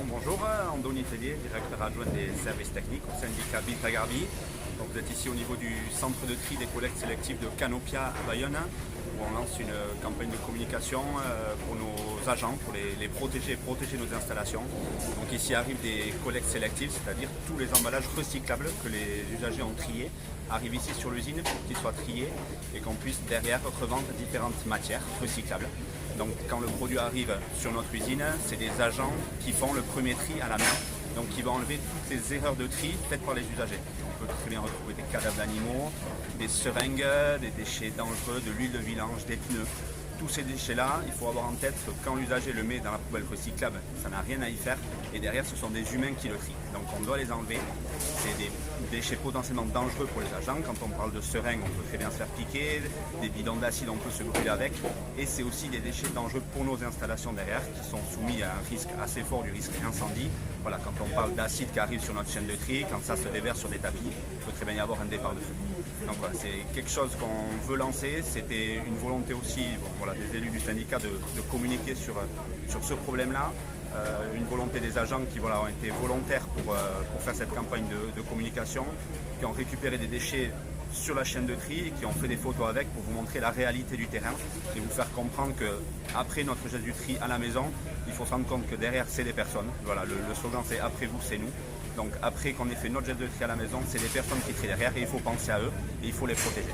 Bonjour, Andoni Tellier, directeur adjoint des services techniques au syndicat Bilta Garbi. Donc vous êtes ici au niveau du centre de tri des collectes sélectives de Canopia à Bayonne, où on lance une campagne de communication pour nos agents, pour les protéger et protéger nos installations. Donc ici arrivent des collectes sélectives, c'est-à-dire tous les emballages recyclables que les usagers ont triés arrivent ici sur l'usine pour qu'ils soient triés et qu'on puisse derrière revendre différentes matières recyclables. Donc quand le produit arrive sur notre usine, c'est des agents qui font le premier tri à la main, donc qui vont enlever toutes les erreurs de tri faites par les usagers. On peut très bien retrouver des cadavres d'animaux, des seringues, des déchets dangereux, de l'huile de vidange, des pneus. Tous ces déchets-là, il faut avoir en tête que quand l'usager le met dans la poubelle recyclable, ça n'a rien à y faire. Et derrière, ce sont des humains qui le trient. Donc on doit les enlever. C'est des déchets potentiellement dangereux pour les agents. Quand on parle de seringues, on peut très bien se faire piquer. Des bidons d'acide, on peut se brûler avec. Et c'est aussi des déchets dangereux pour nos installations derrière, qui sont soumis à un risque assez fort du risque incendie. Voilà, quand on parle d'acide qui arrive sur notre chaîne de tri, quand ça se déverse sur des tapis, il peut très bien y avoir un départ de feu. Donc voilà, c'est quelque chose qu'on veut lancer. C'était une volonté aussi des élus du syndicat de communiquer sur ce problème-là. Une volonté des agents qui ont été volontaires pour faire cette campagne de communication, qui ont récupéré des déchets sur la chaîne de tri et qui ont fait des photos avec pour vous montrer la réalité du terrain et vous faire comprendre qu'après notre geste du tri à la maison, il faut se rendre compte que derrière c'est des personnes. Voilà, le slogan c'est après vous c'est nous. Donc après qu'on ait fait notre geste de tri à la maison, c'est des personnes qui trient derrière et il faut penser à eux et il faut les protéger.